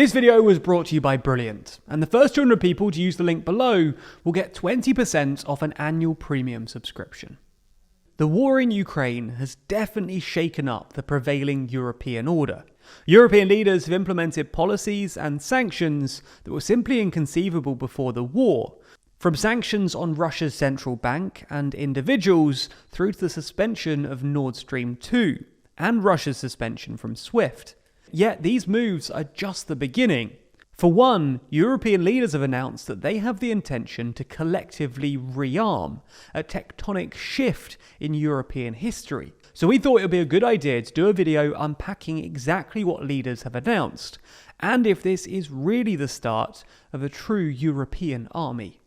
This video was brought to you by Brilliant, and the first 200 people to use the link below will get 20% off an annual premium subscription. The war in Ukraine has definitely shaken up the prevailing European order. European leaders have implemented policies and sanctions that were simply inconceivable before the war, from sanctions on Russia's central bank and individuals through to the suspension of Nord Stream 2 and Russia's suspension from SWIFT. Yet these moves are just the beginning. For one, European leaders have announced that they have the intention to collectively rearm, a tectonic shift in European history. So we thought it would be a good idea to do a video unpacking exactly what leaders have announced, and if this is really the start of a true European army.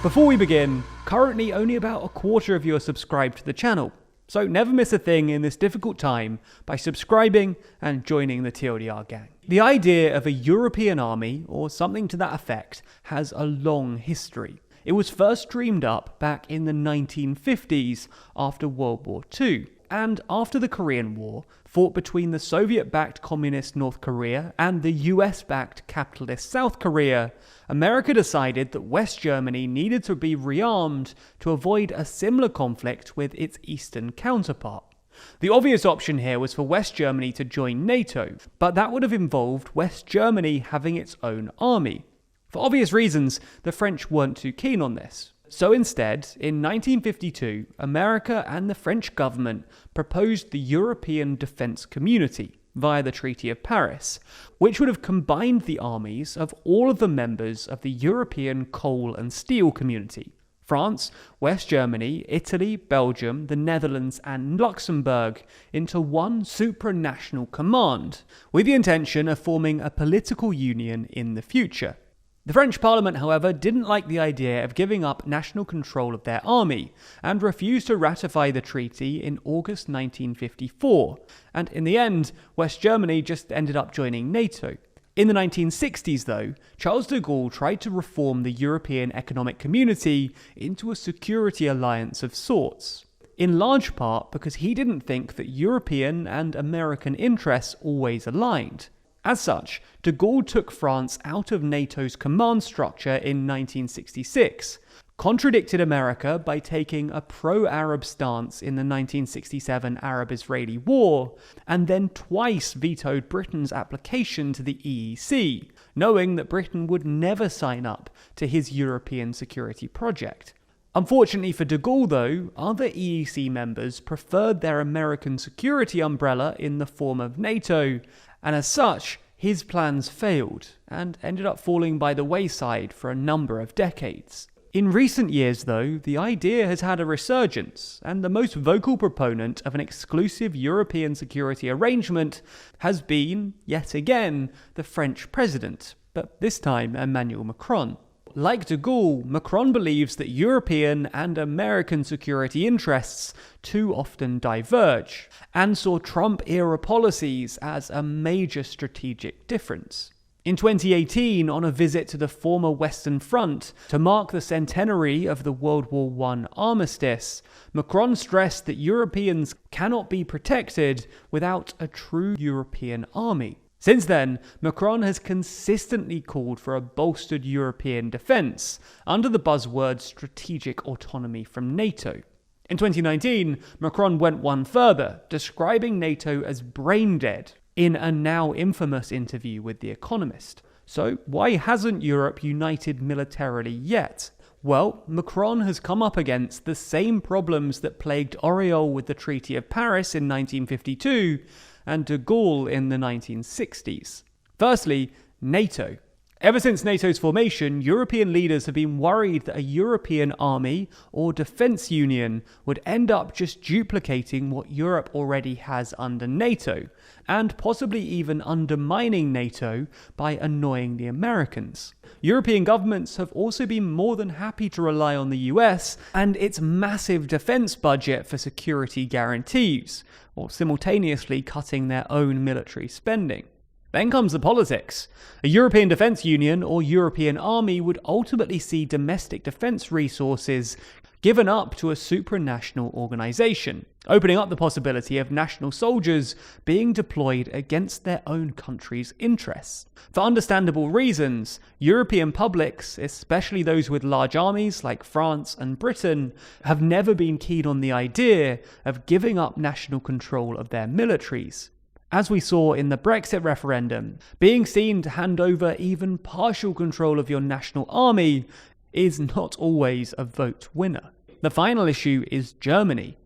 Before we begin, currently only about a quarter of you are subscribed to the channel. So never miss a thing in this difficult time by subscribing and joining the TLDR gang. The idea of a European army, or something to that effect, has a long history. It was first dreamed up back in the 1950s after World War II, and after the Korean War, fought between the Soviet-backed communist North Korea and the US-backed capitalist South Korea, America decided that West Germany needed to be rearmed to avoid a similar conflict with its eastern counterpart. The obvious option here was for West Germany to join NATO, but that would have involved West Germany having its own army. For obvious reasons, the French weren't too keen on this. So instead, in 1952, America and the French government proposed the European Defence Community via the Treaty of Paris, which would have combined the armies of all of the members of the European Coal and Steel Community: France, West Germany, Italy, Belgium, the Netherlands and Luxembourg into one supranational command, with the intention of forming a political union in the future. The French Parliament, however, didn't like the idea of giving up national control of their army and refused to ratify the treaty in August 1954, and in the end, West Germany just ended up joining NATO. In the 1960s, though, Charles de Gaulle tried to reform the European Economic Community into a security alliance of sorts, in large part because he didn't think that European and American interests always aligned. As such, de Gaulle took France out of NATO's command structure in 1966, contradicted America by taking a pro-Arab stance in the 1967 Arab-Israeli War, and then twice vetoed Britain's application to the EEC, knowing that Britain would never sign up to his European security project. Unfortunately for de Gaulle, though, other EEC members preferred their American security umbrella in the form of NATO, and as such, his plans failed and ended up falling by the wayside for a number of decades. In recent years, though, the idea has had a resurgence, and the most vocal proponent of an exclusive European security arrangement has been, yet again, the French president, but this time Emmanuel Macron. Like de Gaulle, Macron believes that European and American security interests too often diverge, and saw Trump-era policies as a major strategic difference. In 2018, on a visit to the former Western Front to mark the centenary of the World War I armistice, Macron stressed that Europeans cannot be protected without a true European army. Since then, Macron has consistently called for a bolstered European defence, under the buzzword strategic autonomy from NATO. In 2019, Macron went one further, describing NATO as brain-dead in a now infamous interview with The Economist. So why hasn't Europe united militarily yet? Well, Macron has come up against the same problems that plagued Auriol with the Treaty of Paris in 1952, and de Gaulle in the 1960s. Firstly, NATO. Ever since NATO's formation, European leaders have been worried that a European army or defence union would end up just duplicating what Europe already has under NATO, and possibly even undermining NATO by annoying the Americans. European governments have also been more than happy to rely on the US and its massive defence budget for security guarantees, while simultaneously cutting their own military spending. Then comes the politics. A European Defence Union or European Army would ultimately see domestic defence resources given up to a supranational organization, opening up the possibility of national soldiers being deployed against their own country's interests. For understandable reasons, European publics, especially those with large armies like France and Britain, have never been keen on the idea of giving up national control of their militaries. As we saw in the Brexit referendum, being seen to hand over even partial control of your national army is not always a vote winner. The final issue is Germany.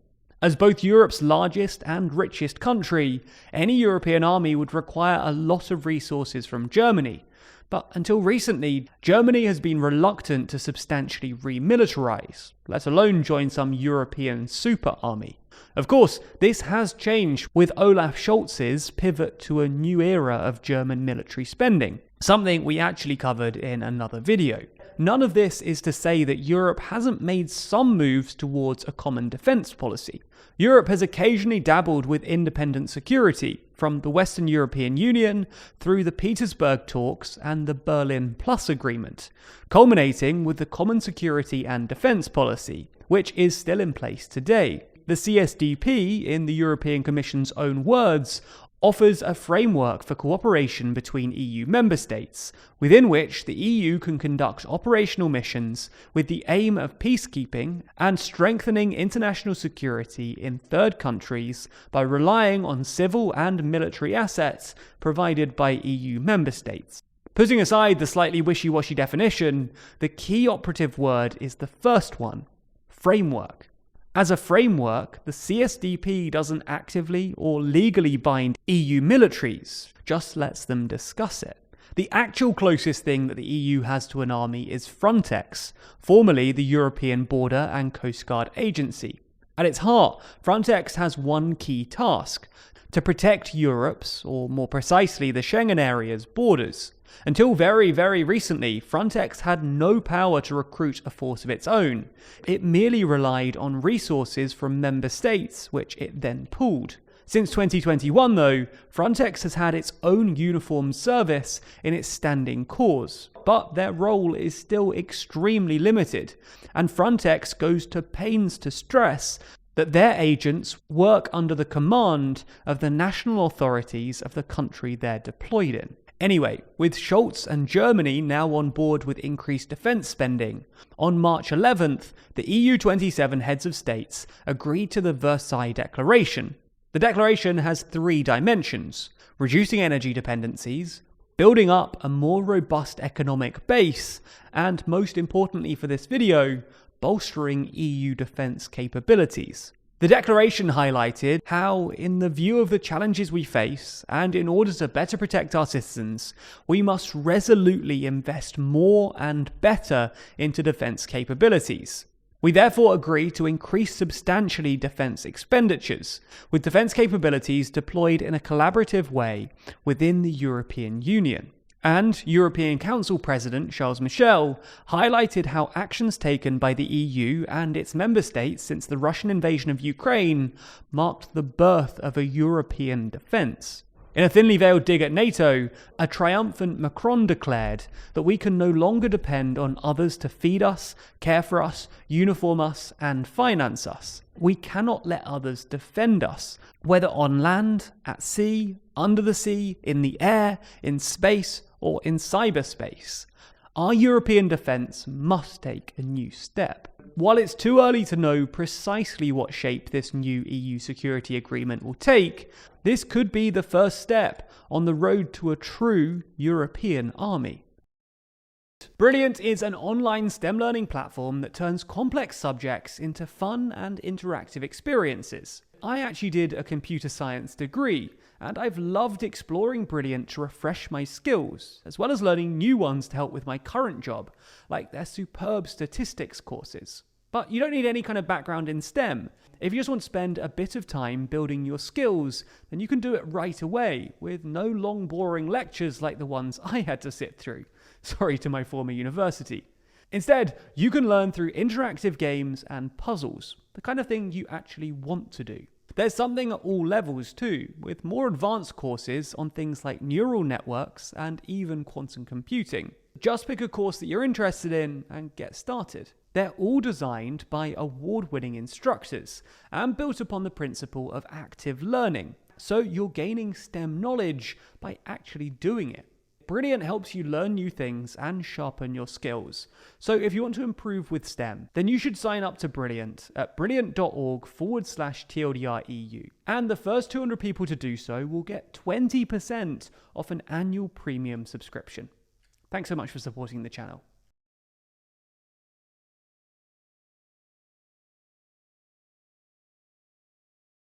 As both Europe's largest and richest country, any European army would require a lot of resources from Germany. But until recently, Germany has been reluctant to substantially remilitarize, let alone join some European super army. Of course, this has changed with Olaf Scholz's pivot to a new era of German military spending, something we actually covered in another video. None of this is to say that Europe hasn't made some moves towards a common defense policy. Europe has occasionally dabbled with independent security, from the Western European Union through the Petersburg talks and the Berlin Plus agreement, culminating with the Common Security and Defense Policy, which is still in place today. The CSDP, in the European Commission's own words, offers a framework for cooperation between EU member states, within which the EU can conduct operational missions with the aim of peacekeeping and strengthening international security in third countries by relying on civil and military assets provided by EU member states. Putting aside the slightly wishy-washy definition, the key operative word is the first one: framework. As a framework, the CSDP doesn't actively or legally bind EU militaries, just lets them discuss it. The actual closest thing that the EU has to an army is Frontex, formerly the European Border and Coast Guard Agency. At its heart, Frontex has one key task: to protect Europe's, or more precisely the Schengen area's, borders. Until very, very recently, Frontex had no power to recruit a force of its own. It merely relied on resources from member states, which it then pooled. Since 2021, though, Frontex has had its own uniformed service in its standing corps, but their role is still extremely limited, and Frontex goes to pains to stress that their agents work under the command of the national authorities of the country they're deployed in. Anyway, with Scholz and Germany now on board with increased defence spending, on March 11th, the EU 27 heads of states agreed to the Versailles Declaration. The declaration has three dimensions: reducing energy dependencies, building up a more robust economic base, and most importantly for this video, bolstering EU defence capabilities. The declaration highlighted how, in the view of the challenges we face, and in order to better protect our citizens, we must resolutely invest more and better into defence capabilities. We therefore agree to increase substantially defence expenditures, with defence capabilities deployed in a collaborative way within the European Union. And European Council President Charles Michel highlighted how actions taken by the EU and its member states since the Russian invasion of Ukraine marked the birth of a European defence. In a thinly veiled dig at NATO, a triumphant Macron declared that we can no longer depend on others to feed us, care for us, uniform us, and finance us. We cannot let others defend us, whether on land, at sea, under the sea, in the air, in space, or in cyberspace. Our European defence must take a new step. While it's too early to know precisely what shape this new EU security agreement will take, this could be the first step on the road to a true European army. Brilliant is an online STEM learning platform that turns complex subjects into fun and interactive experiences. I actually did a computer science degree, and I've loved exploring Brilliant to refresh my skills, as well as learning new ones to help with my current job, like their superb statistics courses. But you don't need any kind of background in STEM. If you just want to spend a bit of time building your skills, then you can do it right away, with no long boring lectures like the ones I had to sit through. Sorry to my former university. Instead, you can learn through interactive games and puzzles, the kind of thing you actually want to do. There's something at all levels too, with more advanced courses on things like neural networks and even quantum computing. just pick a course that you're interested in and get started. They're all designed by award-winning instructors and built upon the principle of active learning, so you're gaining STEM knowledge by actually doing it. Brilliant helps you learn new things and sharpen your skills. So if you want to improve with STEM, then you should sign up to Brilliant at brilliant.org/TLDREU. And the first 200 people to do so will get 20% off an annual premium subscription. Thanks so much for supporting the channel.